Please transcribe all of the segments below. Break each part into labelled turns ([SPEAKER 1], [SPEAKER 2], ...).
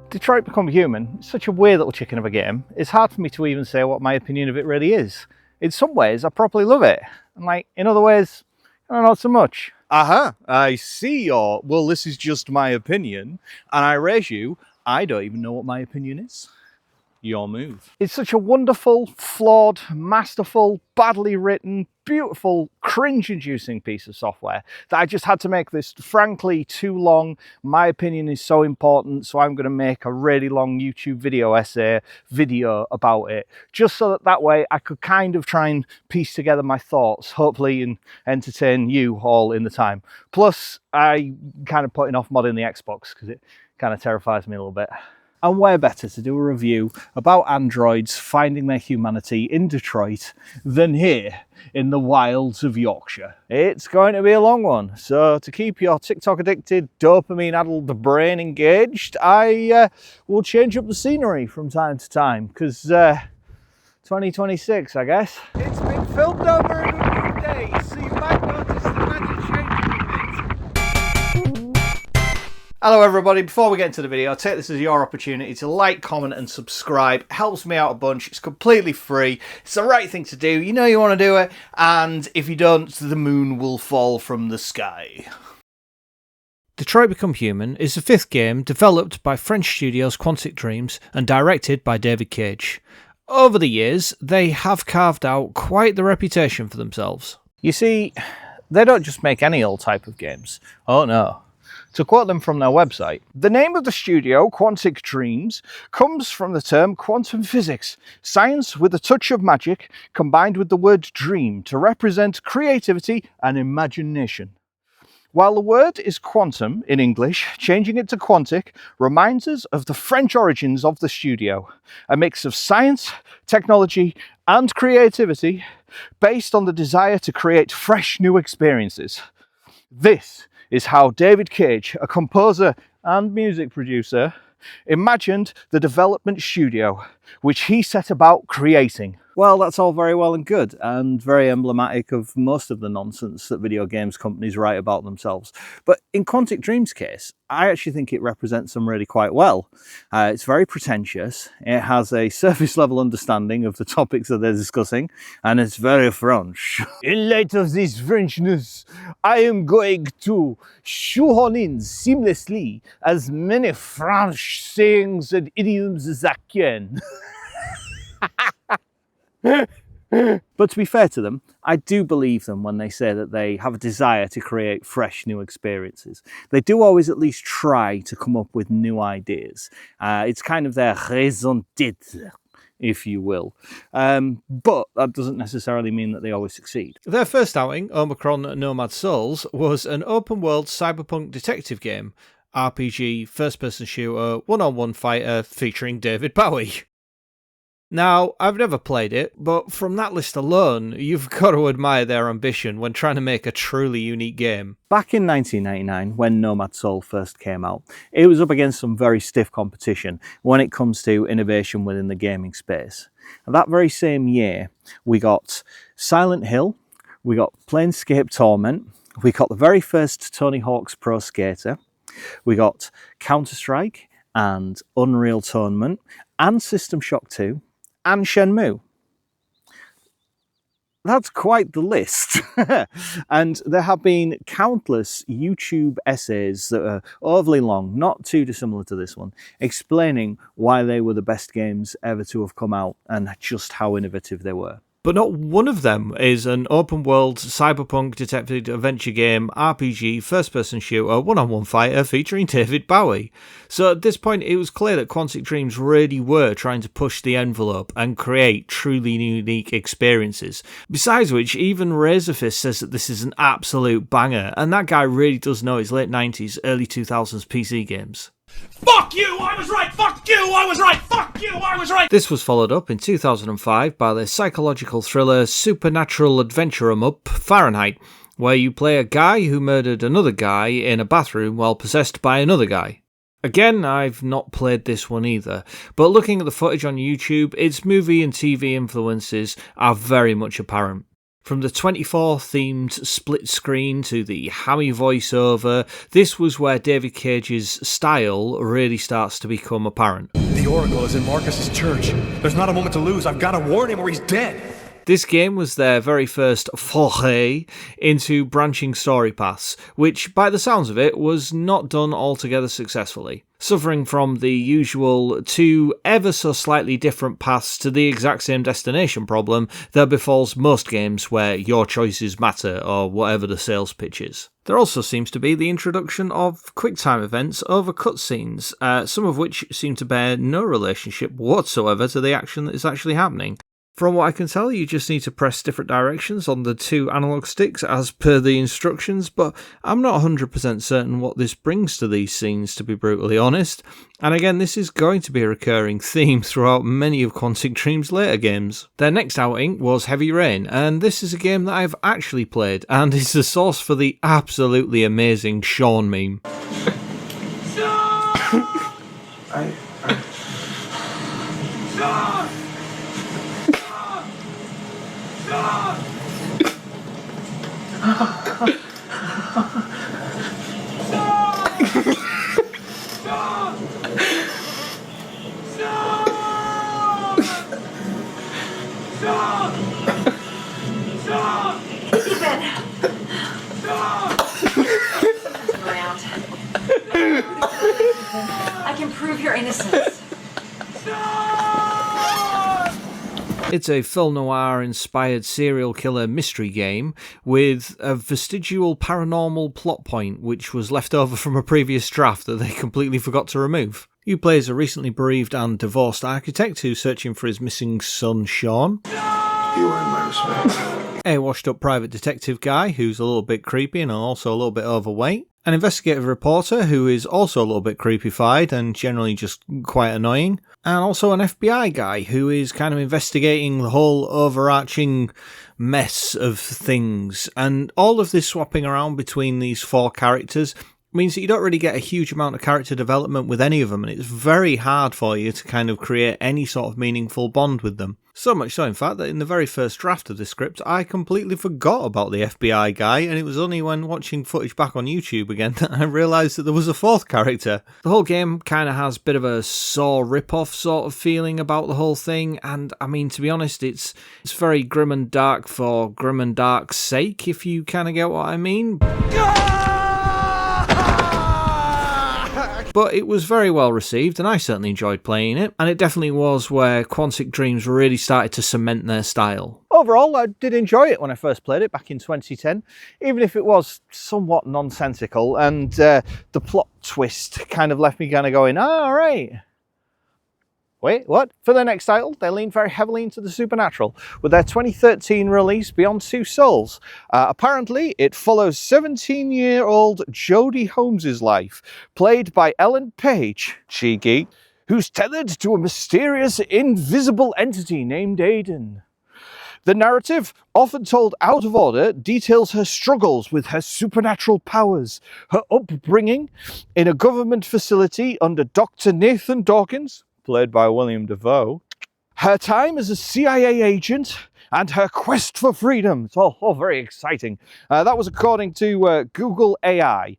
[SPEAKER 1] Detroit Become Human is such a weird little chicken of a game, it's hard for me to even say what my opinion of it really is. In some ways, I properly love it, and in other ways, not so much. I see your, well, this is just my opinion, and I raise you, I don't even know what my opinion is. Your move. It's such a wonderful, flawed, masterful, badly written, beautiful, cringe-inducing piece of software that I just had to make this frankly too long. My opinion is so important, so I'm going to make a really long YouTube video about it, just so that way I could kind of try and piece together my thoughts, hopefully, and entertain you all in the time. Plus, I kind of putting off modding the Xbox because it kind of terrifies me a little bit. And where better to do a review about androids finding their humanity in Detroit than here in the wilds of Yorkshire. It's going to be a long one, so to keep your TikTok addicted, dopamine addled brain engaged, I will change up the scenery from time to time, because 2026, I guess. It's been filmed over in a few days, so you might notice the magic changing a bit. Hello everybody, before we get into the video, I'll take this as your opportunity to like, comment and subscribe. It helps me out a bunch, it's completely free, it's the right thing to do, you know you want to do it, and if you don't, the moon will fall from the sky. Detroit Become Human is the fifth game developed by French studios Quantic Dreams and directed by David Cage. Over the years, they have carved out quite the reputation for themselves. You see, they don't just make any old type of games, oh no. To quote them from their website, the name of the studio, Quantic Dreams, comes from the term quantum physics, science with a touch of magic combined with the word dream to represent creativity and imagination. While the word is quantum in English, changing it to quantic reminds us of the French origins of the studio, a mix of science, technology, and creativity based on the desire to create fresh new experiences. This is how David Cage, a composer and music producer, imagined the development studio, which he set about creating. Well, that's all very well and good, and very emblematic of most of the nonsense that video games companies write about themselves. But in Quantic Dream's case, I actually think it represents them really quite well. It's very pretentious, it has a surface level understanding of the topics that they're discussing, and it's very French. In light of this Frenchness, I am going to shoehorn in seamlessly as many French sayings and idioms as I can. But to be fair to them, I do believe them when they say that they have a desire to create fresh new experiences. They do always at least try to come up with new ideas. It's kind of their raison d'être, if you will. But that doesn't necessarily mean that they always succeed. Their first outing, Omicron Nomad Souls, was an open-world cyberpunk detective game, RPG, first-person shooter, one-on-one fighter featuring David Bowie. Now, I've never played it, but from that list alone, you've got to admire their ambition when trying to make a truly unique game. Back in 1999, when Nomad Soul first came out, it was up against some very stiff competition when it comes to innovation within the gaming space. And that very same year, we got Silent Hill, we got Planescape Torment, we got the very first Tony Hawk's Pro Skater, we got Counter-Strike and Unreal Tournament, and System Shock 2, and Shenmue. That's quite the list. And there have been countless YouTube essays that are overly long, not too dissimilar to this one, explaining why they were the best games ever to have come out and just how innovative they were. But not one of them is an open-world cyberpunk detective adventure game, RPG, first-person shooter, one-on-one fighter featuring David Bowie. So at this point, it was clear that Quantic Dreams really were trying to push the envelope and create truly unique experiences. Besides which, even Razorfist says that this is an absolute banger, and that guy really does know his late 90s, early 2000s PC games.
[SPEAKER 2] Fuck you, I was right! Fuck you, I was right! Fuck you, I was right!
[SPEAKER 1] This was followed up in 2005 by the psychological thriller supernatural adventure em-up Fahrenheit, where you play a guy who murdered another guy in a bathroom while possessed by another guy. Again, I've not played this one either, but looking at the footage on YouTube, its movie and TV influences are very much apparent. From the 24-themed split screen to the hammy voiceover, this was where David Cage's style really starts to become apparent.
[SPEAKER 2] The Oracle is in Marcus's church. There's not a moment to lose. I've got to warn him or he's dead.
[SPEAKER 1] This game was their very first foray into branching story paths, which, by the sounds of it, was not done altogether successfully. Suffering from the usual two ever so slightly different paths to the exact same destination problem that befalls most games where your choices matter, or whatever the sales pitch is. There also seems to be the introduction of QuickTime events over cutscenes, some of which seem to bear no relationship whatsoever to the action that is actually happening. From what I can tell, you just need to press different directions on the two analog sticks as per the instructions, but I'm not 100% certain what this brings to these scenes, to be brutally honest. And again, this is going to be a recurring theme throughout many of Quantic Dream's later games. Their next outing was Heavy Rain, and this is a game that I've actually played, and is the source for the absolutely amazing Sean meme.
[SPEAKER 3] I can prove your innocence.
[SPEAKER 1] It's a film noir-inspired serial killer mystery game with a vestigial paranormal plot point which was left over from a previous draft that they completely forgot to remove. You play as a recently bereaved and divorced architect who's searching for his missing son, Sean.
[SPEAKER 4] You earn my respect.
[SPEAKER 1] A washed-up private detective guy who's a little bit creepy and also a little bit overweight. An investigative reporter who is also a little bit creepy-fied and generally just quite annoying. And also an FBI guy who is kind of investigating the whole overarching mess of things. And all of this swapping around between these four characters means that you don't really get a huge amount of character development with any of them, and it's very hard for you to kind of create any sort of meaningful bond with them. So much so, in fact, that in the very first draft of the script, I completely forgot about the FBI guy, and it was only when watching footage back on YouTube again that I realised that there was a fourth character. The whole game kind of has a bit of a Saw rip-off sort of feeling about the whole thing, and I mean, to be honest, it's very grim and dark for grim and dark's sake, if you kind of get what I mean. But it was very well received, and I certainly enjoyed playing it, and it definitely was where Quantic Dreams really started to cement their style. Overall, I did enjoy it when I first played it back in 2010, even if it was somewhat nonsensical, and the plot twist kind of left me kind of going, all right. Wait, what? For their next title, they leaned very heavily into the supernatural with their 2013 release, Beyond Two Souls. Apparently, it follows 17-year-old Jodie Holmes' life, played by Ellen Page, cheeky, who's tethered to a mysterious, invisible entity named Aiden. The narrative, often told out of order, details her struggles with her supernatural powers, her upbringing in a government facility under Dr. Nathan Dawkins, played by William Dafoe, her time as a CIA agent, and her quest for freedom. It's all very exciting. That was according to Google AI.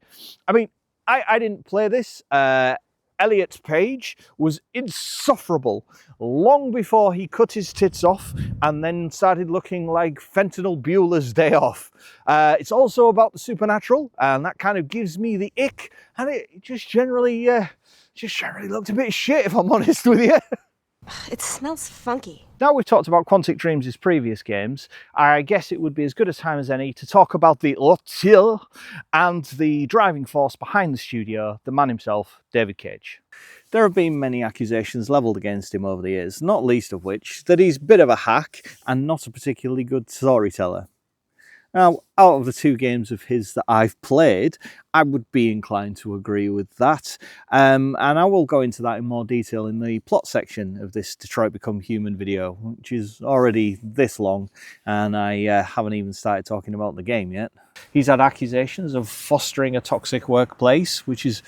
[SPEAKER 1] I mean, I didn't play this. Elliot Page was insufferable long before he cut his tits off and then started looking like Fentanyl Bueller's Day Off. It's also about the supernatural, and that kind of gives me the ick, and it just generally looked a bit shit, if I'm honest with you.
[SPEAKER 5] It smells funky.
[SPEAKER 1] Now we've talked about Quantic Dreams' previous games, I guess it would be as good a time as any to talk about the auteur and the driving force behind the studio, the man himself, David Cage. There have been many accusations levelled against him over the years, not least of which that he's a bit of a hack and not a particularly good storyteller. Now, out of the two games of his that I've played, I would be inclined to agree with that. And I will go into that in more detail in the plot section of this Detroit Become Human video, which is already this long, and I haven't even started talking about the game yet. He's had accusations of fostering a toxic workplace, which is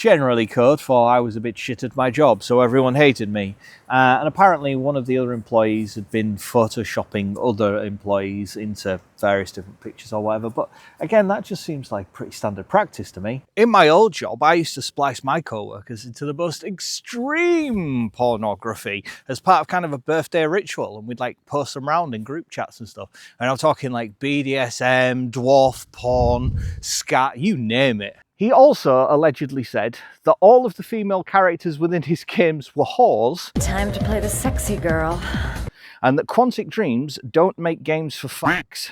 [SPEAKER 1] generally code for I was a bit shit at my job, so everyone hated me. And apparently one of the other employees had been photoshopping other employees into various different pictures or whatever. But again, that just seems like pretty standard practice to me. In my old job, I used to splice my co-workers into the most extreme pornography as part of kind of a birthday ritual, and we'd like post them around in group chats and stuff. And I'm talking like BDSM, dwarf porn, scat, you name it. He also allegedly said that all of the female characters within his games were whores.
[SPEAKER 3] Time to play the sexy girl.
[SPEAKER 1] And that Quantic Dreams don't make games for fucks.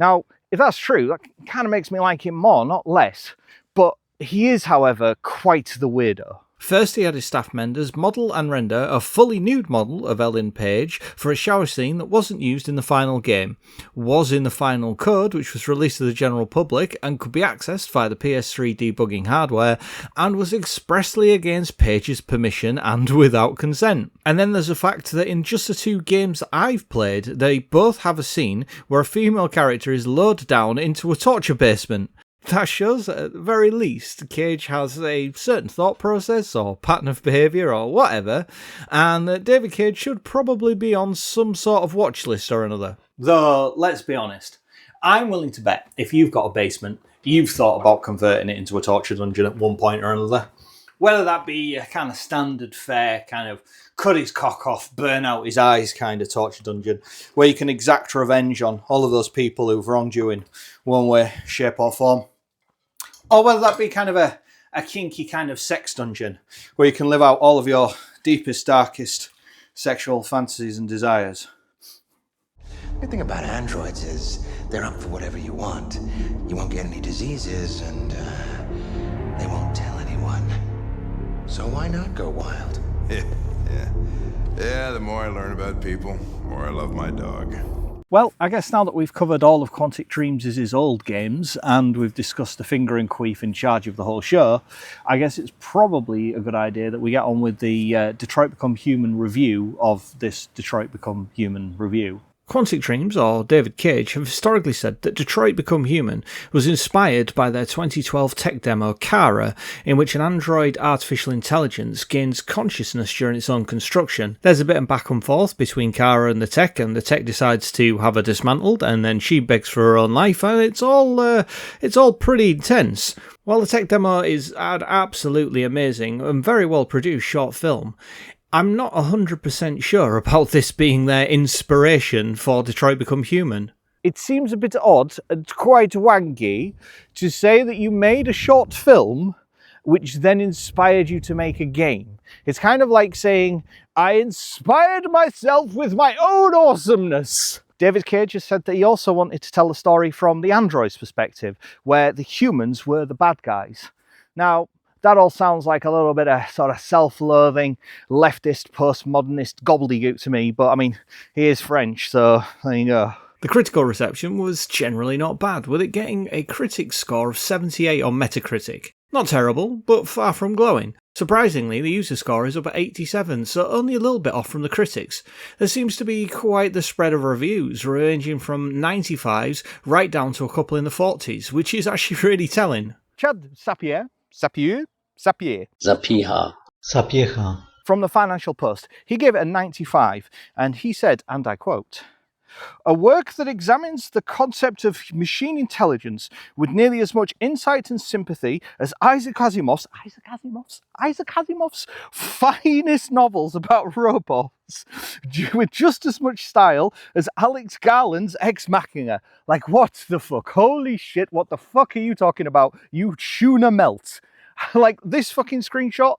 [SPEAKER 1] Now, if that's true, that kind of makes me like him more, not less. But he is, however, quite the weirdo. First, he had his staff members model and render a fully nude model of Ellen Page for a shower scene that wasn't used in the final game, was in the final code, which was released to the general public and could be accessed via the PS3 debugging hardware, and was expressly against Page's permission and without consent. And then there's the fact that in just the 2 games that I've played, they both have a scene where a female character is lowered down into a torture basement. That shows, at the very least, Cage has a certain thought process or pattern of behaviour or whatever, and that David Cage should probably be on some sort of watch list or another. Though, let's be honest, I'm willing to bet if you've got a basement, you've thought about converting it into a torture dungeon at one point or another. Whether that be a kind of standard fare, kind of cut his cock off, burn out his eyes kind of torture dungeon, where you can exact revenge on all of those people who've wronged you in one way, shape or form. Or whether that be kind of a kinky kind of sex dungeon, where you can live out all of your deepest, darkest sexual fantasies and desires.
[SPEAKER 6] The good thing about androids is they're up for whatever you want. You won't get any diseases, and they won't tell anyone. So why not go wild?
[SPEAKER 4] Yeah, the more I learn about people, the more I love my dog.
[SPEAKER 1] Well, I guess now that we've covered all of Quantic Dreams' old games and we've discussed the finger and queef in charge of the whole show, I guess it's probably a good idea that we get on with the Detroit Become Human review of this Detroit Become Human review. Quantic Dreams, or David Cage, have historically said that Detroit Become Human was inspired by their 2012 tech demo Kara, in which an android artificial intelligence gains consciousness during its own construction. There's a bit of back and forth between Kara and the tech decides to have her dismantled, and then she begs for her own life, and it's all pretty intense. While the tech demo is an absolutely amazing and very well produced short film, I'm not 100% sure about this being their inspiration for Detroit Become Human. It seems a bit odd and quite wanky to say that you made a short film which then inspired you to make a game. It's kind of like saying, I inspired myself with my own awesomeness. David Cage has said that he also wanted to tell the story from the android's perspective, where the humans were the bad guys. Now, that all sounds like a little bit of sort of self-loathing, leftist, postmodernist gobbledygook to me, but I mean, he is French, so there you go. The critical reception was generally not bad, with it getting a critic score of 78 on Metacritic. Not terrible, but far from glowing. Surprisingly, the user score is up at 87, so only a little bit off from the critics. There seems to be quite the spread of reviews, ranging from 95s right down to a couple in the 40s, which is actually really telling. Chad Sapieha from the Financial Post, he gave it a 95, and he said, and I quote, "A work that examines the concept of machine intelligence with nearly as much insight and sympathy as Isaac Asimov's finest novels about robots, with just as much style as Alex Garland's Ex Machina." Like, what the fuck? Holy shit, what the fuck are you talking about, you tuna melt? Like, this screenshot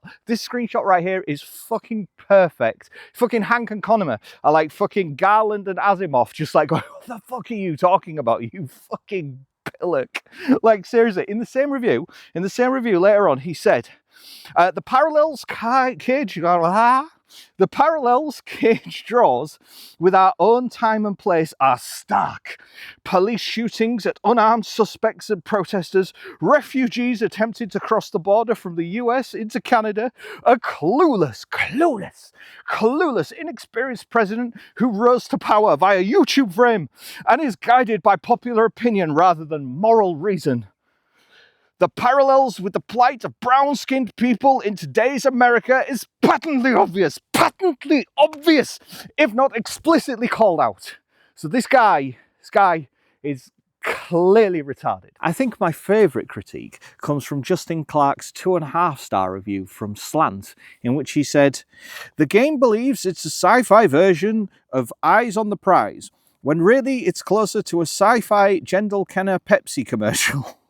[SPEAKER 1] right here is fucking perfect. Fucking Hank and Connemer are like fucking Garland and Asimov, just like, what the fuck are you talking about, you fucking pillock? Like, seriously, in the same review later on, he said, the parallels Cage draws with our own time and place are stark. Police shootings at unarmed suspects and protesters, refugees attempting to cross the border from the US into Canada, a clueless, inexperienced president who rose to power via YouTube frame and is guided by popular opinion rather than moral reason. The parallels with the plight of brown-skinned people in today's America is patently obvious, if not explicitly called out. So this guy is clearly retarded. I think my favourite critique comes from Justin Clark's 2.5-star review from Slant, in which he said, "The game believes it's a sci-fi version of Eyes on the Prize, when really it's closer to a sci-fi Jendal Kenner Pepsi commercial."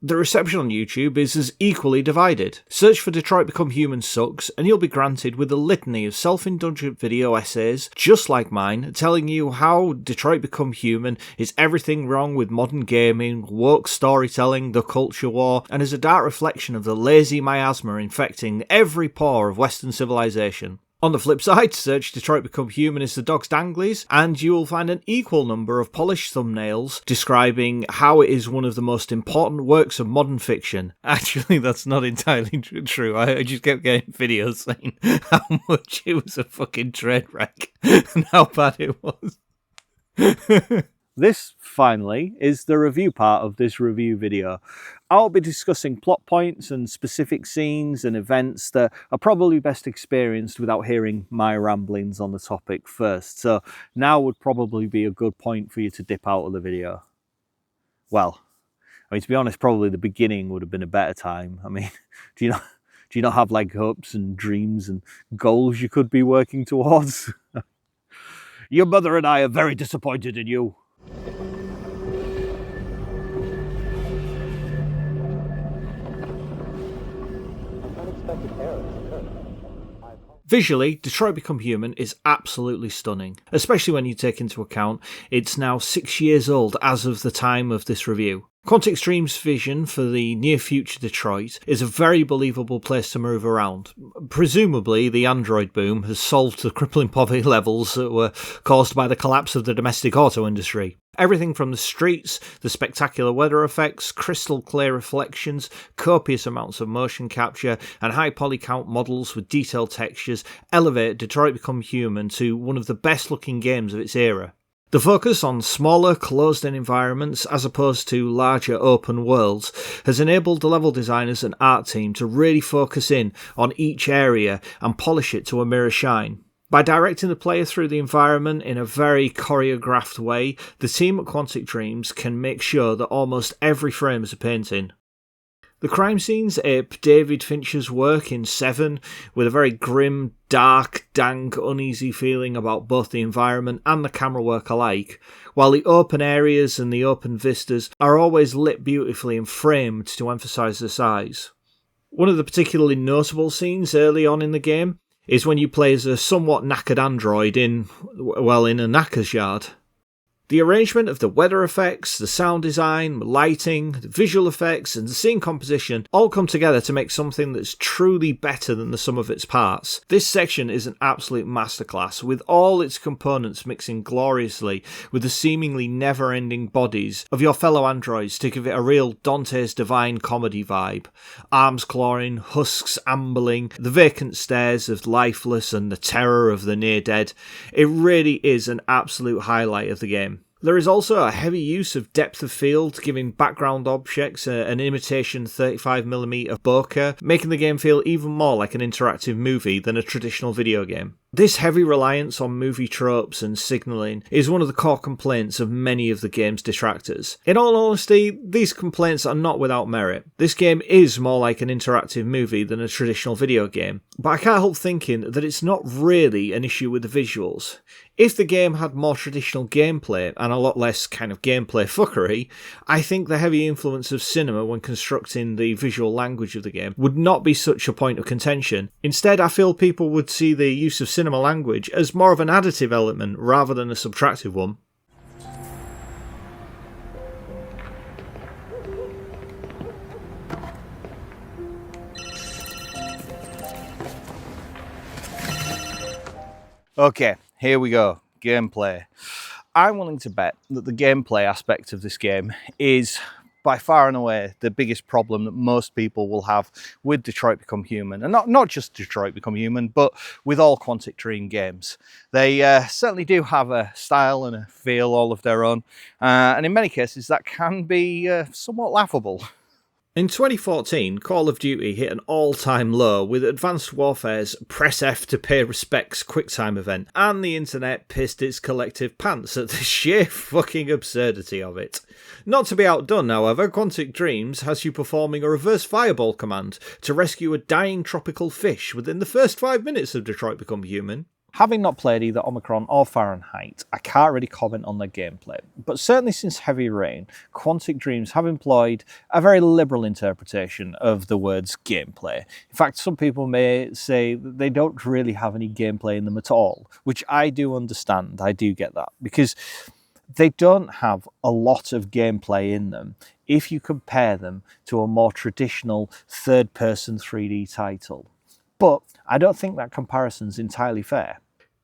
[SPEAKER 1] The reception on YouTube is as equally divided. Search for Detroit Become Human sucks and you'll be granted with a litany of self-indulgent video essays, just like mine, telling you how Detroit Become Human is everything wrong with modern gaming, woke storytelling, the culture war, and is a dark reflection of the lazy miasma infecting every pore of Western civilization. On the flip side, search Detroit Become Human is the Dog's Danglies, and you will find an equal number of polished thumbnails describing how it is one of the most important works of modern fiction. Actually, that's not entirely true. I just kept getting videos saying how much it was a fucking train wreck and how bad it was. This, finally, is the review part of this review video. I'll be discussing plot points and specific scenes and events that are probably best experienced without hearing my ramblings on the topic first, so now would probably be a good point for you to dip out of the video. Well, I mean, to be honest, probably the beginning would have been a better time. I mean, do you not have like hopes and dreams and goals you could be working towards? Your mother and I are very disappointed in you. Visually, Detroit Become Human is absolutely stunning, especially when you take into account it's now 6 years old as of the time of this review. Quantic Dream's vision for the near-future Detroit is a very believable place to move around. Presumably, the Android boom has solved the crippling poverty levels that were caused by the collapse of the domestic auto industry. Everything from the streets, the spectacular weather effects, crystal clear reflections, copious amounts of motion capture, and high polycount models with detailed textures elevate Detroit Become Human to one of the best-looking games of its era. The focus on smaller, closed-in environments as opposed to larger open worlds has enabled the level designers and art team to really focus in on each area and polish it to a mirror shine. By directing the player through the environment in a very choreographed way, the team at Quantic Dreams can make sure that almost every frame is a painting. The crime scenes ape David Fincher's work in Seven, with a very grim, dark, dank, uneasy feeling about both the environment and the camera work alike, while the open areas and the open vistas are always lit beautifully and framed to emphasise the size. One of the particularly notable scenes early on in the game is when you play as a somewhat knackered android in a knacker's yard. The arrangement of the weather effects, the sound design, the lighting, the visual effects, and the scene composition all come together to make something that's truly better than the sum of its parts. This section is an absolute masterclass, with all its components mixing gloriously with the seemingly never-ending bodies of your fellow androids to give it a real Dante's Divine Comedy vibe. Arms clawing, husks ambling, the vacant stares of the lifeless and the terror of the near-dead. It really is an absolute highlight of the game. There is also a heavy use of depth of field, giving background objects an imitation 35mm bokeh, making the game feel even more like an interactive movie than a traditional video game. This heavy reliance on movie tropes and signalling is one of the core complaints of many of the game's detractors. In all honesty, these complaints are not without merit. This game is more like an interactive movie than a traditional video game, but I can't help thinking that it's not really an issue with the visuals. If the game had more traditional gameplay and a lot less kind of gameplay fuckery, I think the heavy influence of cinema when constructing the visual language of the game would not be such a point of contention. Instead, I feel people would see the use of cinema language as more of an additive element rather than a subtractive one. Okay, here we go. Gameplay. I'm willing to bet that the gameplay aspect of this game is by far and away the biggest problem that most people will have with Detroit Become Human. And not just Detroit Become Human, but with all Quantic Dream games. They certainly do have a style and a feel all of their own. And in many cases, that can be somewhat laughable. In 2014, Call of Duty hit an all-time low with Advanced Warfare's Press F to Pay Respects QuickTime event, and the internet pissed its collective pants at the sheer fucking absurdity of it. Not to be outdone, however, Quantic Dreams has you performing a reverse fireball command to rescue a dying tropical fish within the first 5 minutes of Detroit Become Human. Having not played either Omicron or Fahrenheit, I can't really comment on their gameplay, but certainly since Heavy Rain, Quantic Dreams have employed a very liberal interpretation of the words gameplay. In fact, some people may say that they don't really have any gameplay in them at all, which I do understand, I do get that, because they don't have a lot of gameplay in them if you compare them to a more traditional third-person 3D title. But I don't think that comparison's entirely fair.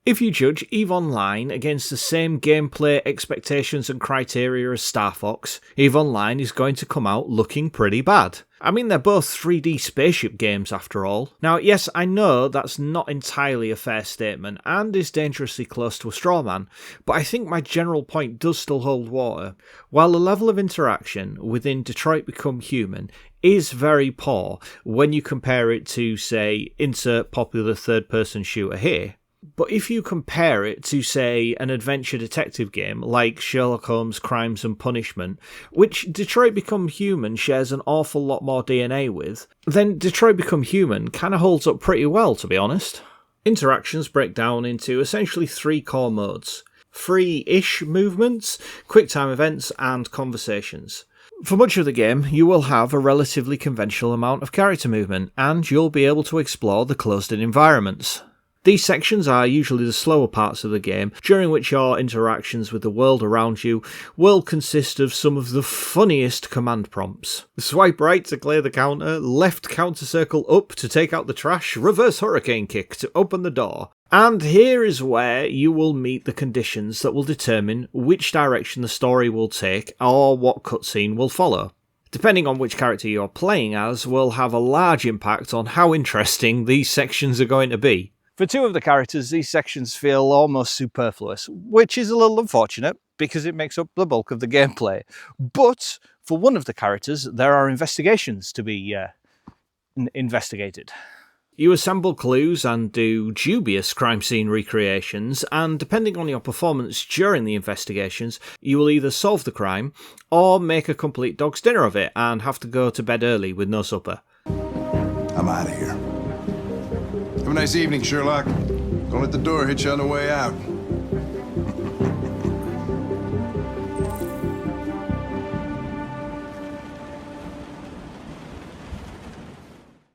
[SPEAKER 1] If you judge EVE Online against the same gameplay expectations and criteria as Star Fox, EVE Online is going to come out looking pretty bad. I mean, they're both 3D spaceship games after all. Now, yes, I know that's not entirely a fair statement and is dangerously close to a straw man, but I think my general point does still hold water. While the level of interaction within Detroit Become Human is very poor when you compare it to, say, insert popular third-person shooter here, but if you compare it to, say, an adventure detective game like Sherlock Holmes' Crimes and Punishment, which Detroit Become Human shares an awful lot more DNA with, then Detroit Become Human kind of holds up pretty well, to be honest. Interactions break down into essentially 3 core modes: free-ish movements, QuickTime events, and conversations. For much of the game, you will have a relatively conventional amount of character movement, and you'll be able to explore the closed-in environments. These sections are usually the slower parts of the game, during which your interactions with the world around you will consist of some of the funniest command prompts. Swipe right to clear the counter, left counter circle up to take out the trash, reverse hurricane kick to open the door. And here is where you will meet the conditions that will determine which direction the story will take or what cutscene will follow. Depending on which character you're playing as will have a large impact on how interesting these sections are going to be. For 2 of the characters, these sections feel almost superfluous, which is a little unfortunate because it makes up the bulk of the gameplay. But for 1 of the characters, there are investigations to be investigated. You assemble clues and do dubious crime scene recreations, and depending on your performance during the investigations, you will either solve the crime or make a complete dog's dinner of it and have to go to bed early with no supper.
[SPEAKER 4] I'm out of here. Have a nice evening, Sherlock. Don't let the door hit you on the way out.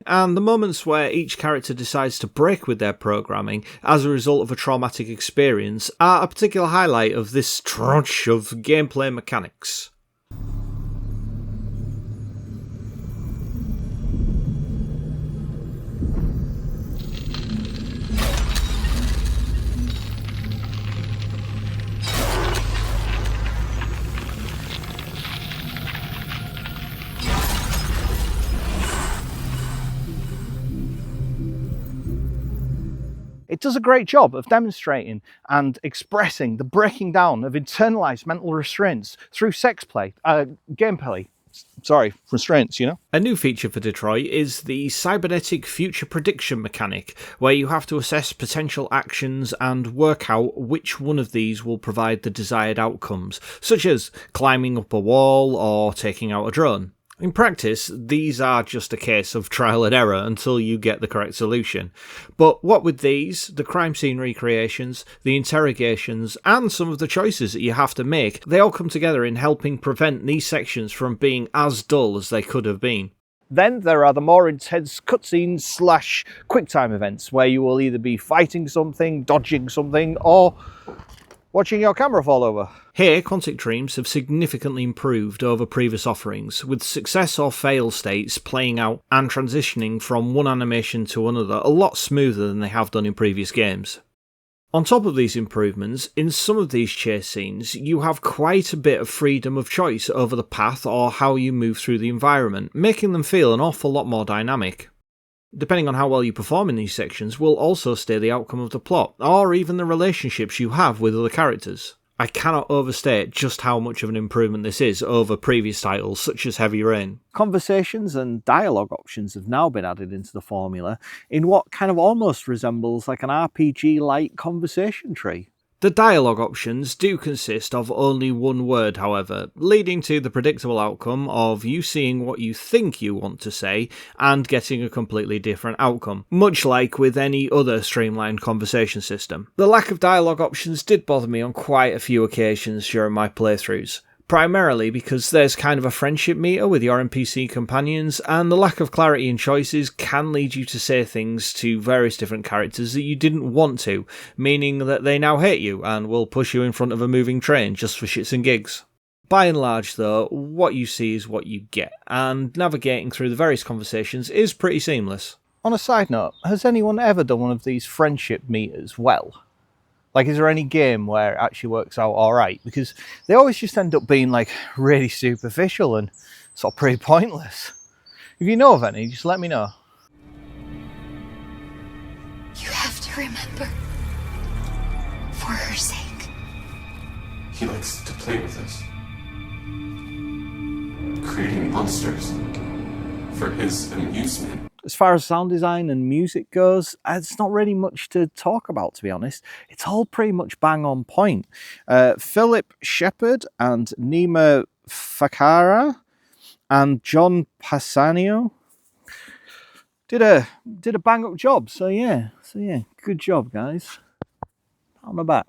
[SPEAKER 1] And the moments where each character decides to break with their programming as a result of a traumatic experience are a particular highlight of this tranche of gameplay mechanics. It does a great job of demonstrating and expressing the breaking down of internalized mental restraints through gameplay. Sorry, restraints, you know? A new feature for Detroit is the cybernetic future prediction mechanic, where you have to assess potential actions and work out which one of these will provide the desired outcomes, such as climbing up a wall or taking out a drone. In practice, these are just a case of trial and error until you get the correct solution. But what with these, the crime scene recreations, the interrogations, and some of the choices that you have to make, they all come together in helping prevent these sections from being as dull as they could have been. Then there are the more intense cutscenes / QuickTime events, where you will either be fighting something, dodging something, or watching your camera fall over. Here, Quantic Dreams have significantly improved over previous offerings, with success or fail states playing out and transitioning from one animation to another a lot smoother than they have done in previous games. On top of these improvements, in some of these chase scenes, you have quite a bit of freedom of choice over the path or how you move through the environment, making them feel an awful lot more dynamic. Depending on how well you perform in these sections will also steer the outcome of the plot, or even the relationships you have with other characters. I cannot overstate just how much of an improvement this is over previous titles such as Heavy Rain. Conversations and dialogue options have now been added into the formula in what kind of almost resembles like an RPG-like conversation tree. The dialogue options do consist of only one word, however, leading to the predictable outcome of you seeing what you think you want to say and getting a completely different outcome, much like with any other streamlined conversation system. The lack of dialogue options did bother me on quite a few occasions during my playthroughs, primarily because there's kind of a friendship meter with your NPC companions, and the lack of clarity in choices can lead you to say things to various different characters that you didn't want to, meaning that they now hate you and will push you in front of a moving train just for shits and gigs. By and large though, what you see is what you get, and navigating through the various conversations is pretty seamless. On a side note, has anyone ever done one of these friendship meters well? Like, is there any game where it actually works out alright? Because they always just end up being, like, really superficial and sort of pretty pointless. If you know of any, just let me know.
[SPEAKER 7] You have to remember, for her sake.
[SPEAKER 2] He likes to play with us. Creating monsters for his amusement.
[SPEAKER 1] As far as sound design and music goes, it's not really much to talk about, to be honest. It's all pretty much bang on point. Philip Shepard and Nima Fakara and John Passanio did a bang up job. So yeah, good job, guys. On the back.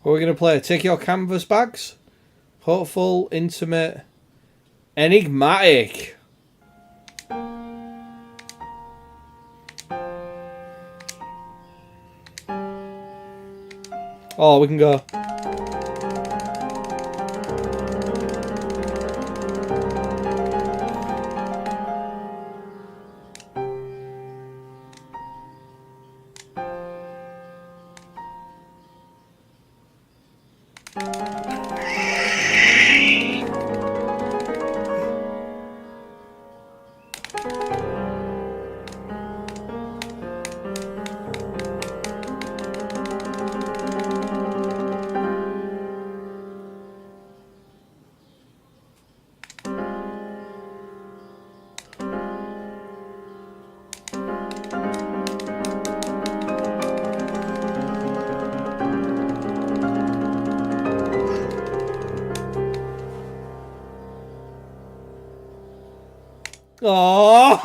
[SPEAKER 1] What are we gonna play? Take your canvas bags. Hopeful, intimate, enigmatic. Oh, we can go. Aww.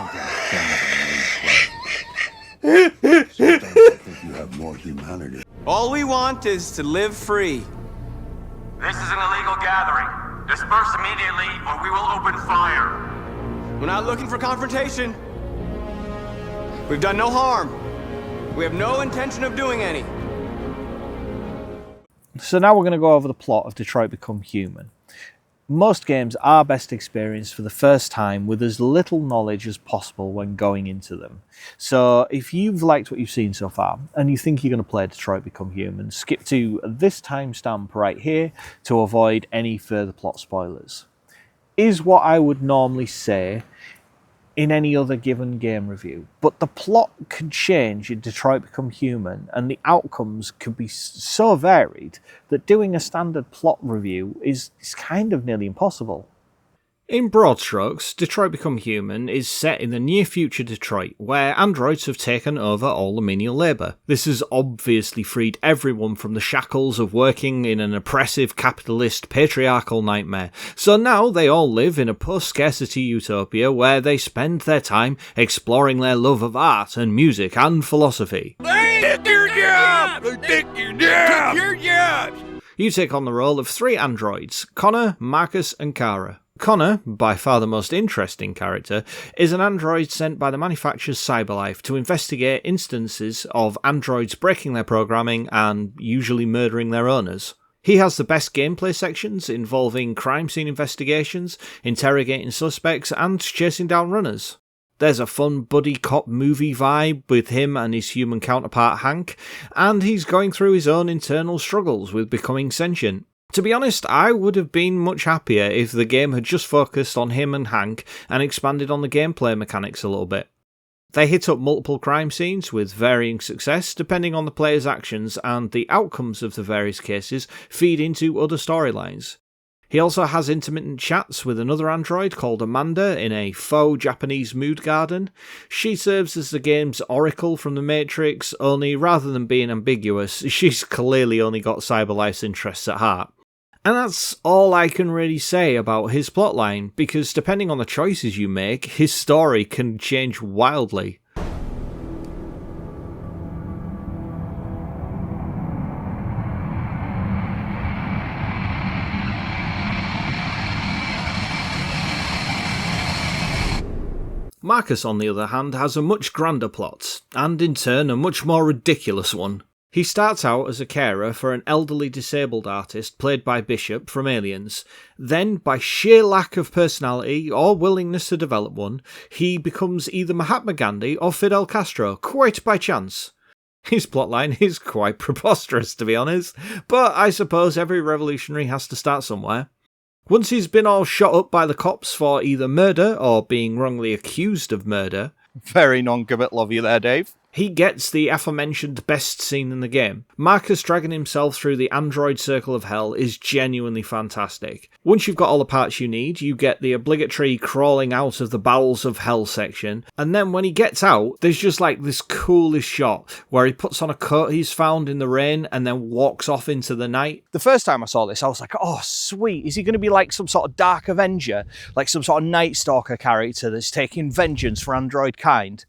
[SPEAKER 4] Sometimes I think you have more humanity.
[SPEAKER 8] All we want is to live free.
[SPEAKER 9] This is an illegal gathering. Disperse immediately or we will open fire.
[SPEAKER 8] We're not looking for confrontation. We've done no harm. We have no intention of doing any.
[SPEAKER 1] So now we're going to go over the plot of Detroit Become Human. Most games are best experienced for the first time with as little knowledge as possible when going into them. So if you've liked what you've seen so far and you think you're going to play Detroit Become Human, skip to this timestamp right here to avoid any further plot spoilers. Is what I would normally say in any other given game review, but the plot can change in Detroit Become Human and the outcomes could be so varied that doing a standard plot review is kind of nearly impossible. In broad strokes, Detroit Become Human is set in the near future Detroit, where androids have taken over all the menial labour. This has obviously freed everyone from the shackles of working in an oppressive capitalist patriarchal nightmare, so now they all live in a post-scarcity utopia where they spend their time exploring their love of art and music and philosophy.
[SPEAKER 2] Take your job! Take your job! Take your job!
[SPEAKER 1] You take on the role of 3 androids, Connor, Marcus and Kara. Connor, by far the most interesting character, is an android sent by the manufacturer's Cyberlife to investigate instances of androids breaking their programming and usually murdering their owners. He has the best gameplay sections involving crime scene investigations, interrogating suspects and chasing down runners. There's a fun buddy cop movie vibe with him and his human counterpart Hank, and he's going through his own internal struggles with becoming sentient. To be honest, I would have been much happier if the game had just focused on him and Hank and expanded on the gameplay mechanics a little bit. They hit up multiple crime scenes with varying success depending on the player's actions, and the outcomes of the various cases feed into other storylines. He also has intermittent chats with another android called Amanda in a faux Japanese mood garden. She serves as the game's oracle from the Matrix, only rather than being ambiguous, she's clearly only got Cyberlife's interests at heart. And that's all I can really say about his plotline, because depending on the choices you make, his story can change wildly. Marcus, on the other hand, has a much grander plot, and in turn a much more ridiculous one. He starts out as a carer for an elderly disabled artist played by Bishop from Aliens. Then, by sheer lack of personality or willingness to develop one, he becomes either Mahatma Gandhi or Fidel Castro, quite by chance. His plotline is quite preposterous, to be honest, but I suppose every revolutionary has to start somewhere. Once he's been all shot up by the cops for either murder or being wrongly accused of murder,
[SPEAKER 10] very non-committal of you there, Dave,
[SPEAKER 1] he gets the aforementioned best scene in the game. Marcus dragging himself through the android circle of hell is genuinely fantastic. Once you've got all the parts you need, you get the obligatory crawling out of the bowels of hell section, and then when he gets out, there's just like this coolest shot where he puts on a coat he's found in the rain and then walks off into the night.
[SPEAKER 10] The first time I saw this, I was like, oh, sweet. Is he going to be like some sort of Dark Avenger? Like some sort of Night Stalker character that's taking vengeance for android kind?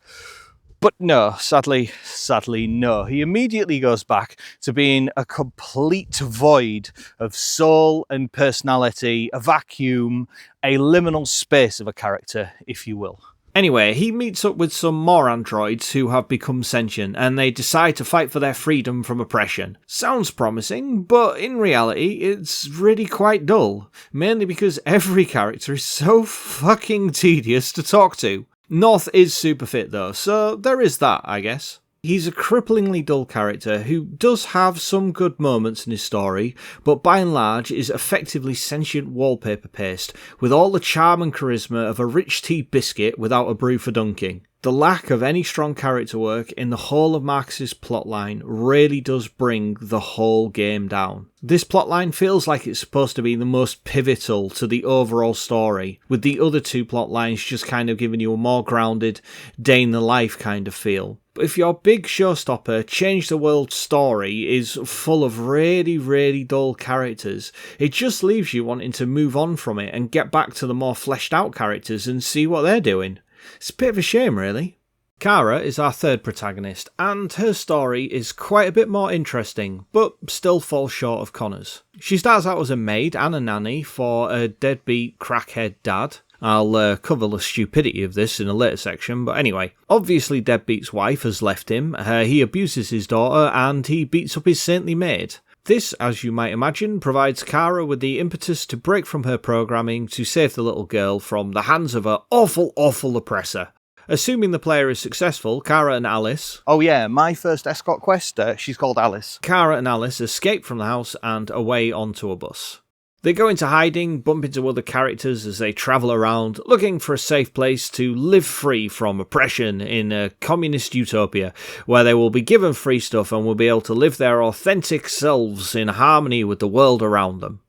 [SPEAKER 10] But no, sadly no. He immediately goes back to being a complete void of soul and personality, a vacuum, a liminal space of a character, if you will.
[SPEAKER 1] Anyway, he meets up with some more androids who have become sentient, and they decide to fight for their freedom from oppression. Sounds promising, but in reality, it's really quite dull. Mainly because every character is so fucking tedious to talk to. North is super fit though, so there is that, I guess. He's a cripplingly dull character who does have some good moments in his story, but by and large is effectively sentient wallpaper paste, with all the charm and charisma of a rich tea biscuit without a brew for dunking. The lack of any strong character work in the whole of Marcus's plotline really does bring the whole game down. This plotline feels like it's supposed to be the most pivotal to the overall story, with the other two plotlines just kind of giving you a more grounded, day-in-the-life kind of feel. But if your big showstopper, change the world story is full of really dull characters, it just leaves you wanting to move on from it and get back to the more fleshed out characters and see what they're doing. It's a bit of a shame, really. Kara is our third protagonist, and her story is quite a bit more interesting, but still falls short of Connor's. She starts out as a maid and a nanny for a deadbeat crackhead dad. I'll cover the stupidity of this in a later section, but anyway. Obviously Deadbeat's wife has left him, he abuses his daughter, and he beats up his saintly maid. This, as you might imagine, provides Kara with the impetus to break from her programming to save the little girl from the hands of her awful oppressor. Assuming the player is successful, Kara and Alice...
[SPEAKER 10] Oh yeah, my first escort quest, she's called Alice.
[SPEAKER 1] Kara and Alice escape from the house and away onto a bus. They go into hiding, bump into other characters as they travel around, looking for a safe place to live free from oppression in a communist utopia, where they will be given free stuff and will be able to live their authentic selves in harmony with the world around them.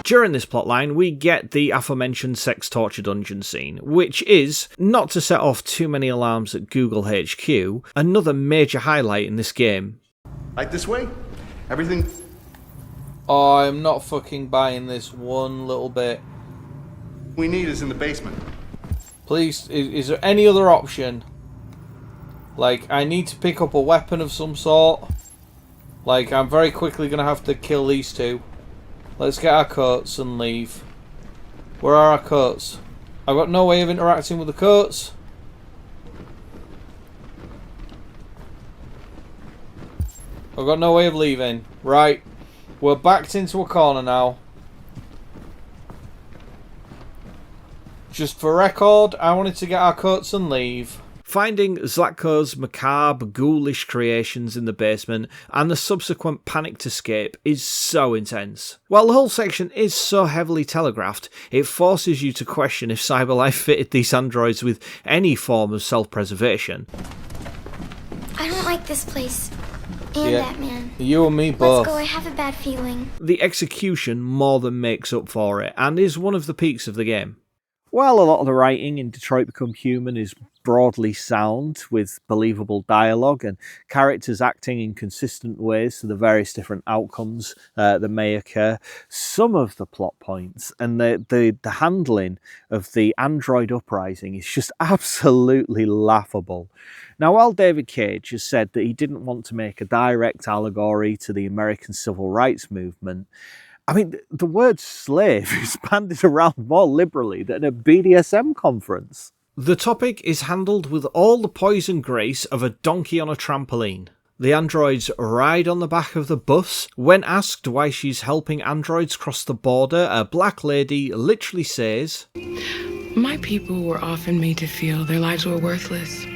[SPEAKER 1] During this plotline, we get the aforementioned sex torture dungeon scene, which is, not to set off too many alarms at Google HQ, another major highlight in this game.
[SPEAKER 4] Like this way? Everything...
[SPEAKER 1] Oh, I'm not fucking buying this one little bit.
[SPEAKER 4] We need is in the basement.
[SPEAKER 1] Please, is there any other option? Like, I need to pick up a weapon of some sort. Like, I'm very quickly going to have to kill these two. Let's get our coats and leave. Where are our coats? I've got no way of interacting with the coats. I've got no way of leaving. Right. We're backed into a corner now. Just for record, I wanted to get our coats and leave.
[SPEAKER 10] Finding Zlatko's macabre, ghoulish creations in the basement and the subsequent panicked escape is so intense. While the whole section is so heavily telegraphed, it forces you to question if Cyberlife fitted these androids with any form of self-preservation.
[SPEAKER 7] I don't like this place. And that man.
[SPEAKER 1] You and me both.
[SPEAKER 7] Let's go, I have a bad feeling.
[SPEAKER 10] The execution more than makes up for it, and is one of the peaks of the game.
[SPEAKER 1] While a lot of the writing in Detroit Become Human is broadly sound, with believable dialogue and characters acting in consistent ways to the various different outcomes that may occur, some of the plot points and the handling of the android uprising is just absolutely laughable. Now, while David Cage has said that he didn't want to make a direct allegory to the American civil rights movement, I mean, the word slave is bandied around more liberally than a BDSM conference.
[SPEAKER 10] The topic is handled with all the poise and grace of a donkey on a trampoline. The androids ride on the back of the bus. When asked why she's helping androids cross the border, a black lady literally says,
[SPEAKER 11] "My people were often made to feel their lives were worthless.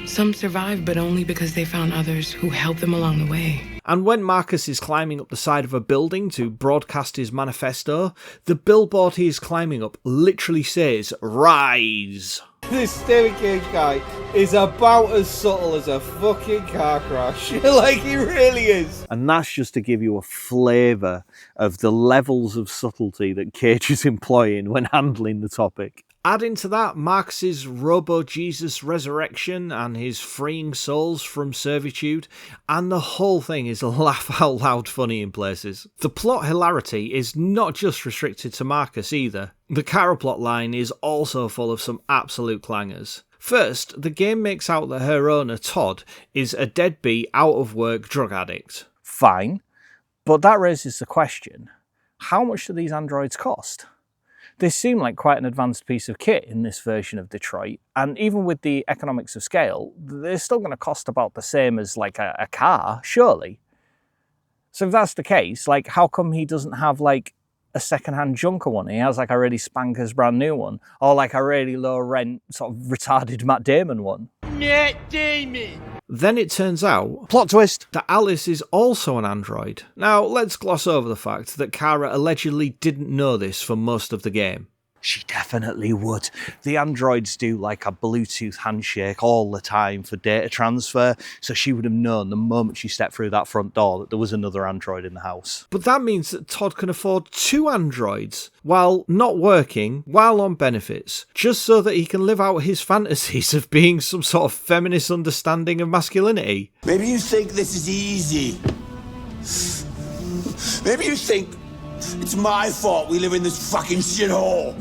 [SPEAKER 11] Some survived, but only because they found others who helped them along the way."
[SPEAKER 10] And when Marcus is climbing up the side of a building to broadcast his manifesto, the billboard he is climbing up literally says, "Rise."
[SPEAKER 1] This David Cage guy is about as subtle as a fucking car crash. Like, he really is. And that's just to give you a flavour of the levels of subtlety that Cage is employing when handling the topic.
[SPEAKER 10] Add into that Marcus's Robo-Jesus resurrection and his freeing souls from servitude, and the whole thing is laugh-out-loud funny in places. The plot hilarity is not just restricted to Marcus either. The Kara plot line is also full of some absolute clangers. First, the game makes out that her owner, Todd, is a deadbeat, out-of-work drug addict.
[SPEAKER 1] Fine, but that raises the question, how much do these androids cost? They seem like quite an advanced piece of kit in this version of Detroit, and even with the economics of scale, they're still going to cost about the same as like a car, surely. So if that's the case, like, how come he doesn't have like a second-hand junker one? He has like a really spankers brand new one, or like a really low rent sort of retarded Matt Damon one.
[SPEAKER 12] Matt Damon!
[SPEAKER 10] Then it turns out,
[SPEAKER 1] plot twist,
[SPEAKER 10] that Alice is also an android. Now, let's gloss over the fact that Kara allegedly didn't know this for most of the game.
[SPEAKER 1] She definitely would. The androids do like a Bluetooth handshake all the time for data transfer, so she would have known the moment she stepped through that front door that there was another android in the house.
[SPEAKER 10] But that means that Todd can afford 2 androids while not working, while on benefits, just so that he can live out his fantasies of being some sort of feminist understanding of masculinity.
[SPEAKER 13] Maybe you think this is easy. Maybe you think it's my fault we live in this fucking shithole.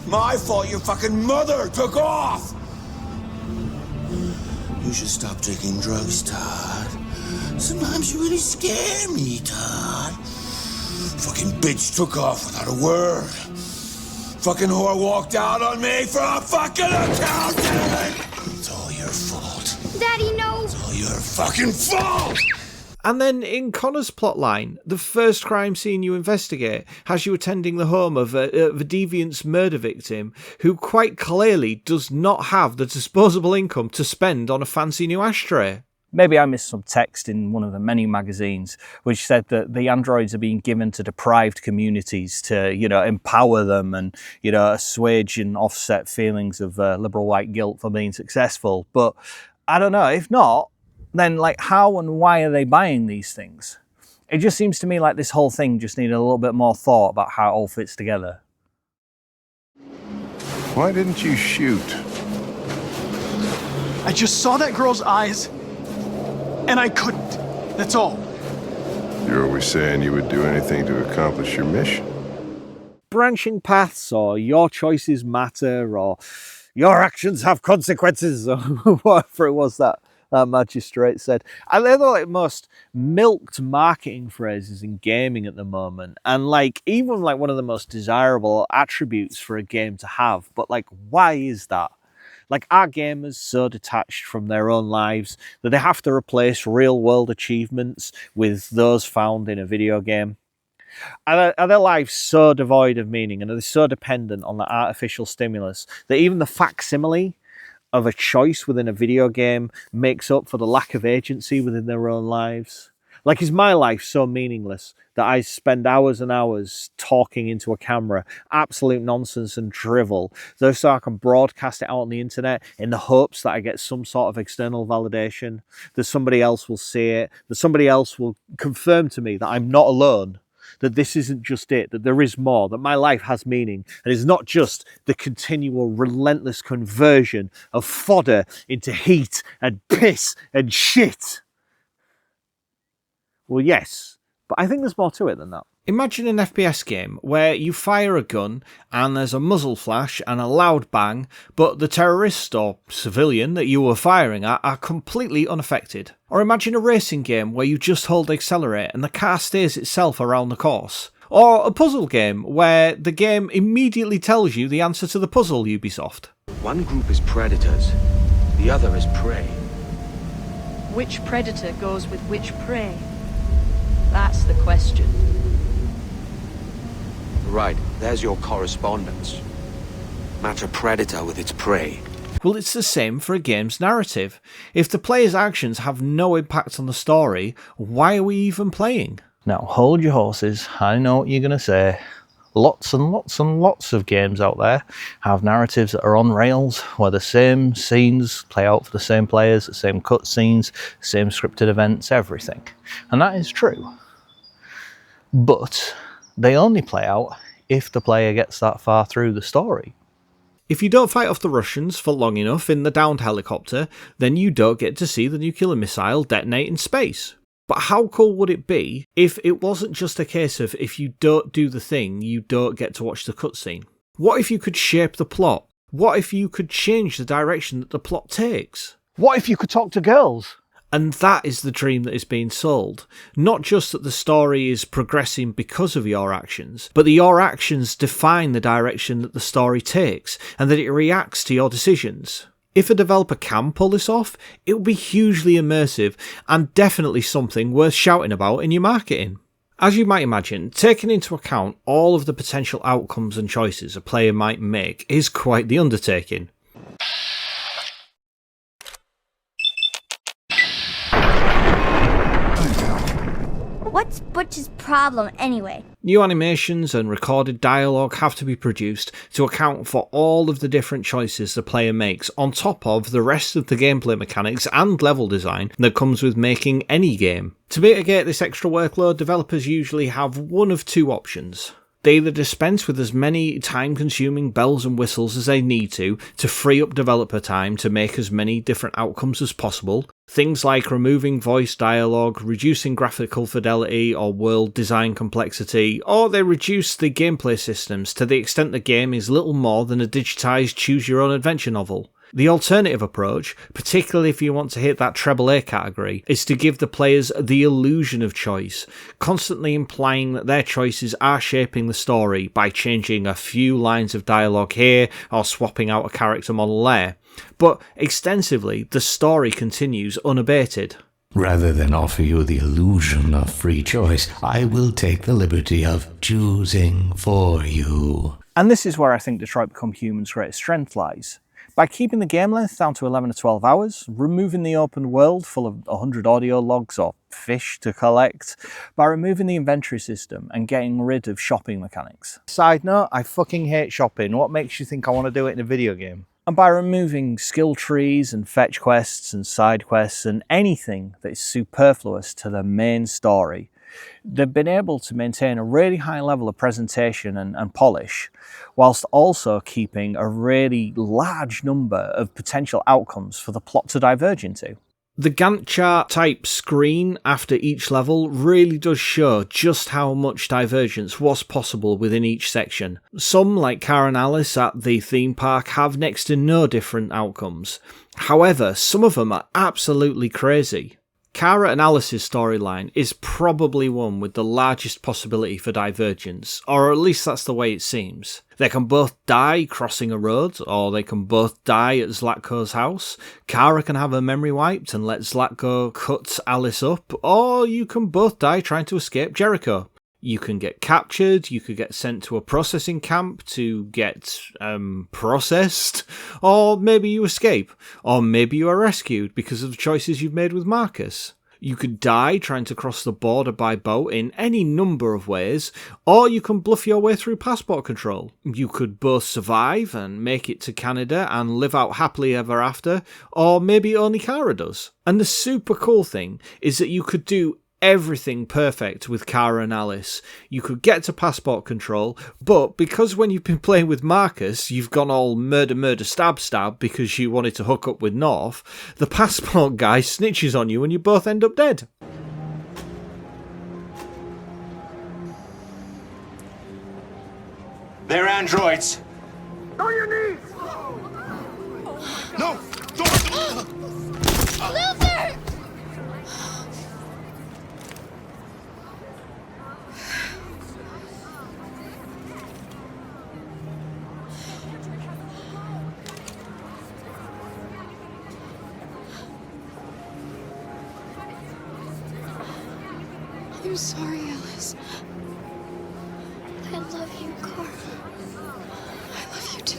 [SPEAKER 13] My fault your fucking mother took off. You should stop taking drugs, Todd. Sometimes you really scare me, Todd. Fucking bitch took off without a word. Fucking whore walked out on me for a fucking accountant. It's all your fault.
[SPEAKER 7] Daddy, no.
[SPEAKER 13] It's all your fucking fault.
[SPEAKER 10] And then in Connor's plotline, the first crime scene you investigate has you attending the home of a deviant's murder victim who quite clearly does not have the disposable income to spend on a fancy new ashtray.
[SPEAKER 1] Maybe I missed some text in one of the many magazines which said that the androids are being given to deprived communities to, empower them and, assuage and offset feelings of liberal white guilt for being successful. But I don't know, if not, then like how and why are they buying these things? It just seems to me like this whole thing just needed a little bit more thought about how it all fits together.
[SPEAKER 4] Why didn't you shoot?
[SPEAKER 12] I just saw that girl's eyes, and I couldn't. That's all.
[SPEAKER 4] You're always saying you would do anything to accomplish your mission.
[SPEAKER 1] Branching paths, or your choices matter, or your actions have consequences, or whatever it was that magistrate said. And they're the like most milked marketing phrases in gaming at the moment, and like even like one of the most desirable attributes for a game to have. But like, why is that? Like, are gamers so detached from their own lives that they have to replace real world achievements with those found in a video game?
[SPEAKER 10] Are their lives so devoid of meaning, and are they so dependent on the artificial stimulus that even the facsimile of a choice within a video game makes up for the lack of agency within their own lives? Like, is my life so meaningless that I spend hours and hours talking into a camera, absolute nonsense and drivel, so I can broadcast it out on the internet in the hopes that I get some sort of external validation, that somebody else will see it, that somebody else will confirm to me that I'm not alone, that this isn't just it, that there is more, that my life has meaning, and it's not just the continual relentless conversion of fodder into heat and piss and shit? Well, yes, but I think there's more to it than that. Imagine an FPS game where you fire a gun and there's a muzzle flash and a loud bang, but the terrorist or civilian that you were firing at are completely unaffected. Or imagine a racing game where you just hold accelerate and the car steers itself around the course. Or a puzzle game where the game immediately tells you the answer to the puzzle, Ubisoft.
[SPEAKER 14] One group is predators, the other is prey.
[SPEAKER 15] Which predator goes with which prey? That's the question.
[SPEAKER 14] Right, there's your correspondence. Match a predator with its prey.
[SPEAKER 10] Well, it's the same for a game's narrative. If the player's actions have no impact on the story, why are we even playing? Now, hold your horses. I know what you're going to say. Lots and lots and lots of games out there have narratives that are on rails, where the same scenes play out for the same players, the same cutscenes, same scripted events, everything. And that is true. But they only play out if the player gets that far through the story. If you don't fight off the Russians for long enough in the downed helicopter, then you don't get to see the nuclear missile detonate in space. But how cool would it be if it wasn't just a case of if you don't do the thing, you don't get to watch the cutscene? What if you could shape the plot? What if you could change the direction that the plot takes? What if you could talk to girls? And that is the dream that is being sold. Not just that the story is progressing because of your actions, but that your actions define the direction that the story takes, and that it reacts to your decisions. If a developer can pull this off, it will be hugely immersive and definitely something worth shouting about in your marketing. As you might imagine, taking into account all of the potential outcomes and choices a player might make is quite the undertaking.
[SPEAKER 16] What's Butch's problem anyway?
[SPEAKER 10] New animations and recorded dialogue have to be produced to account for all of the different choices the player makes, on top of the rest of the gameplay mechanics and level design that comes with making any game. To mitigate this extra workload, developers usually have one of two options. They either dispense with as many time-consuming bells and whistles as they need to free up developer time to make as many different outcomes as possible. Things like removing voice dialogue, reducing graphical fidelity or world design complexity, or they reduce the gameplay systems to the extent the game is little more than a digitised choose-your-own-adventure novel. The alternative approach, particularly if you want to hit that treble A category, is to give the players the illusion of choice, constantly implying that their choices are shaping the story by changing a few lines of dialogue here or swapping out a character model there. But extensively, the story continues unabated.
[SPEAKER 13] Rather than offer you the illusion of free choice, I will take the liberty of choosing for you.
[SPEAKER 10] And this is where I think Detroit Become Human's greatest strength lies. By keeping the game length down to 11 to 12 hours, removing the open world full of 100 audio logs or fish to collect, by removing the inventory system and getting rid of shopping mechanics. Side note, I fucking hate shopping. What makes you think I want to do it in a video game? And by removing skill trees and fetch quests and side quests and anything that is superfluous to the main story, they've been able to maintain a really high level of presentation and polish, whilst also keeping a really large number of potential outcomes for the plot to diverge into. The Gantt chart type screen after each level really does show just how much divergence was possible within each section. Some, like Cara and Alice at the theme park, have next to no different outcomes. However, some of them are absolutely crazy. Cara and Alice's storyline is probably one with the largest possibility for divergence, or at least that's the way it seems. They can both die crossing a road, or they can both die at Zlatko's house. Cara can have her memory wiped and let Zlatko cut Alice up, or you can both die trying to escape Jericho. You can get captured, you could get sent to a processing camp to get processed, or maybe you escape, or maybe you are rescued because of the choices you've made with Marcus. You could die trying to cross the border by boat in any number of ways, or you can bluff your way through passport control. You could both survive and make it to Canada and live out happily ever after, or maybe only Kara does. And the super cool thing is that you could do everything perfect with Kara and Alice. You could get to passport control, but because when you've been playing with Marcus, you've gone all murder, stab because you wanted to hook up with North, the passport guy snitches on you and you both end up dead.
[SPEAKER 9] They're androids.
[SPEAKER 17] On your knees!
[SPEAKER 13] No! Don't!
[SPEAKER 7] Luther! I'm sorry, Alice. I love you, Carl. I love you too.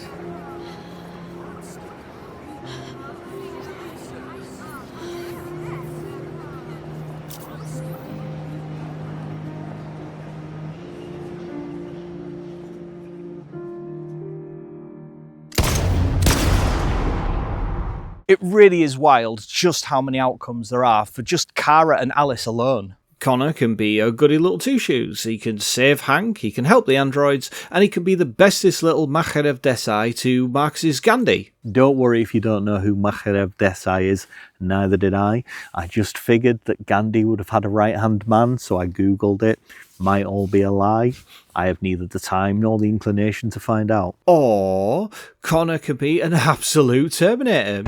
[SPEAKER 10] It really is wild just how many outcomes there are for just Kara and Alice alone. Connor can be a goody little two-shoes, he can save Hank, he can help the androids, and he can be the bestest little Macharev Desai to Marcus's Gandhi. Don't worry if you don't know who Macharev Desai is, neither did I. I just figured that Gandhi would have had a right-hand man, so I googled it. Might all be a lie. I have neither the time nor the inclination to find out. Or Connor can be an absolute Terminator.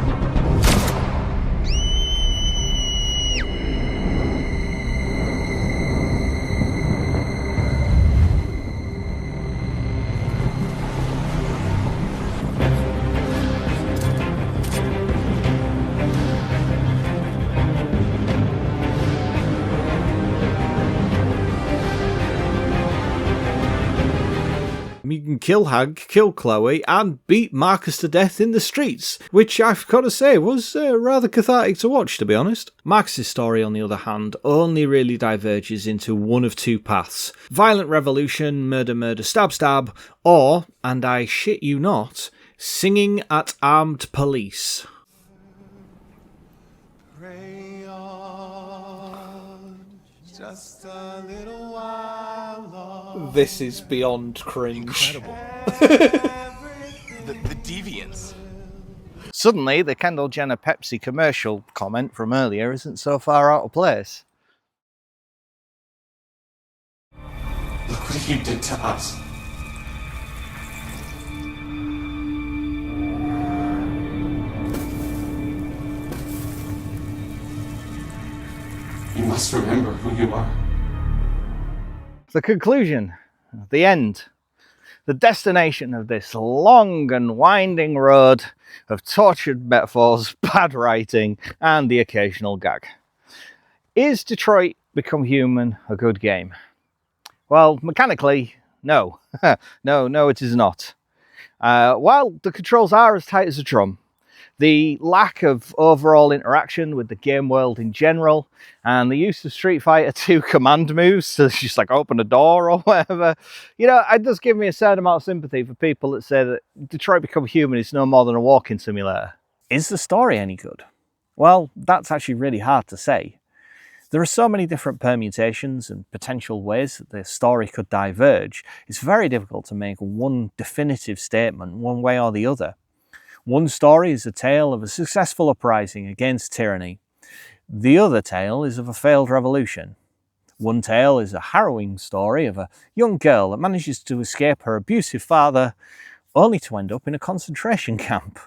[SPEAKER 10] You can kill Hank, kill Chloe, and beat Marcus to death in the streets, which I've got to say was rather cathartic to watch, to be honest. Marcus's story, on the other hand, only really diverges into one of two paths. Violent revolution, murder, stab, or, and I shit you not, singing at armed police.
[SPEAKER 17] Pray on, just a little while longer.
[SPEAKER 10] This is beyond cringe.
[SPEAKER 2] Incredible. the deviance.
[SPEAKER 10] Suddenly, the Kendall Jenner Pepsi commercial comment from earlier isn't so far out of place.
[SPEAKER 9] Look what you did to us. You must remember who you are.
[SPEAKER 10] The conclusion, the end, the destination of this long and winding road of tortured metaphors, bad writing, and the occasional gag. Is Detroit Become Human a good game? Well, mechanically, no. no, it is not. While the controls are as tight as a drum, the lack of overall interaction with the game world in general, and the use of Street Fighter 2 command moves, so it's just like open a door or whatever, you know, it does give me a certain amount of sympathy for people that say that Detroit Become Human is no more than a walking simulator. Is the story any good? Well, that's actually really hard to say. There are so many different permutations and potential ways that the story could diverge, it's very difficult to make one definitive statement one way or the other. One story is a tale of a successful uprising against tyranny. The other tale is of a failed revolution. One tale is a harrowing story of a young girl that manages to escape her abusive father, only to end up in a concentration camp.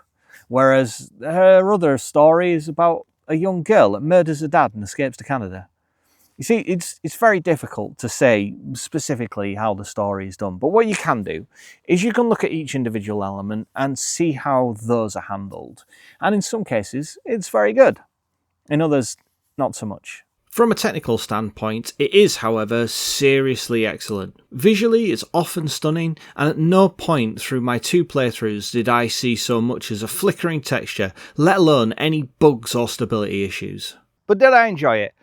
[SPEAKER 10] Whereas her other story is about a young girl that murders her dad and escapes to Canada. You see, it's very difficult to say specifically how the story is done, but what you can do is you can look at each individual element and see how those are handled. And in some cases, it's very good. In others, not so much. From a technical standpoint, it is, however, seriously excellent. Visually, it's often stunning, and at no point through my 2 playthroughs did I see so much as a flickering texture, let alone any bugs or stability issues. But did I enjoy it?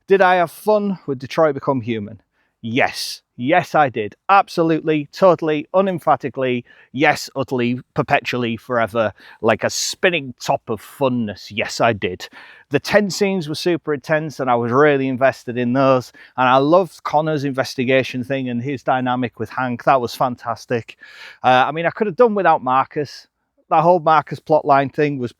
[SPEAKER 10] Did I have fun with Detroit Become Human? Yes. Yes, I did. Absolutely, totally, unemphatically, yes, utterly, perpetually, forever, like a spinning top of funness. Yes, I did. The tense scenes were super intense and I was really invested in those. And I loved Connor's investigation thing and his dynamic with Hank. That was fantastic. I mean, I could have done without Marcus. That whole Marcus plotline thing was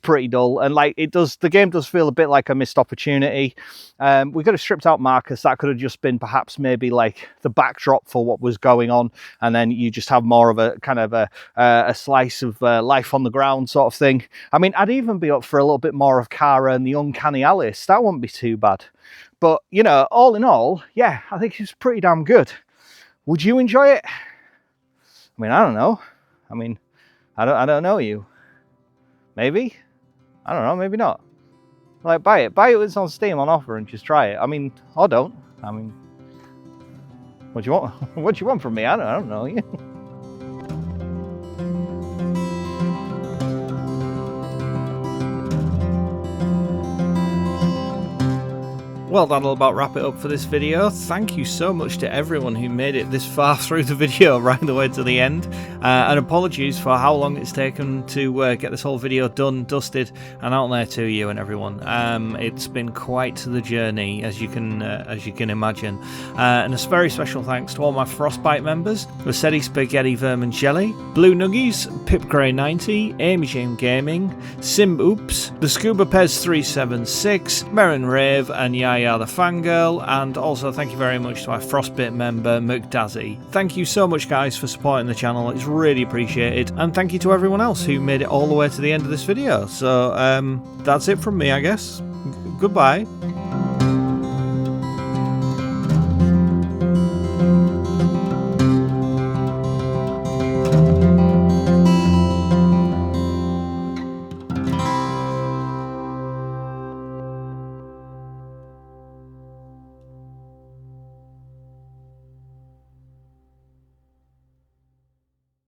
[SPEAKER 10] pretty dull, and like the game does feel a bit like a missed opportunity. We could have stripped out Marcus. That could have just been perhaps maybe like the backdrop for what was going on, and then you just have more of a kind of a slice of life on the ground sort of thing. I mean, I'd even be up for a little bit more of Kara and the uncanny Alice. That wouldn't be too bad. But you know, all in all, yeah, I think it's pretty damn good. Would you enjoy it? I mean, I don't know. I mean, I don't know you. Maybe? I don't know, maybe not. Like, buy it. Buy it when it's on Steam on offer and just try it. I mean, or don't. I mean, what do you want? What do you want from me? I don't know. Well, that'll about wrap it up for this video. Thank you so much to everyone who made it this far through the video, right the way to the end. And apologies for how long it's taken to get this whole video done, dusted, and out there to you and everyone. It's been quite the journey, as you can imagine. And a very special thanks to all my Frostbite members: Rossetti Spaghetti Vermin Jelly, Blue Nuggies, Pip Grey 90, Amy Jane Gaming, Sim Oops, the Scuba Pez 376, Merrin Rave, and Yaya the Fangirl, and also thank you very much to my Frostbit member McDazzy. Thank you so much, guys, for supporting the channel. It's really appreciated, and thank you to everyone else who made it all the way to the end of this video. So that's it from me, I guess. Goodbye.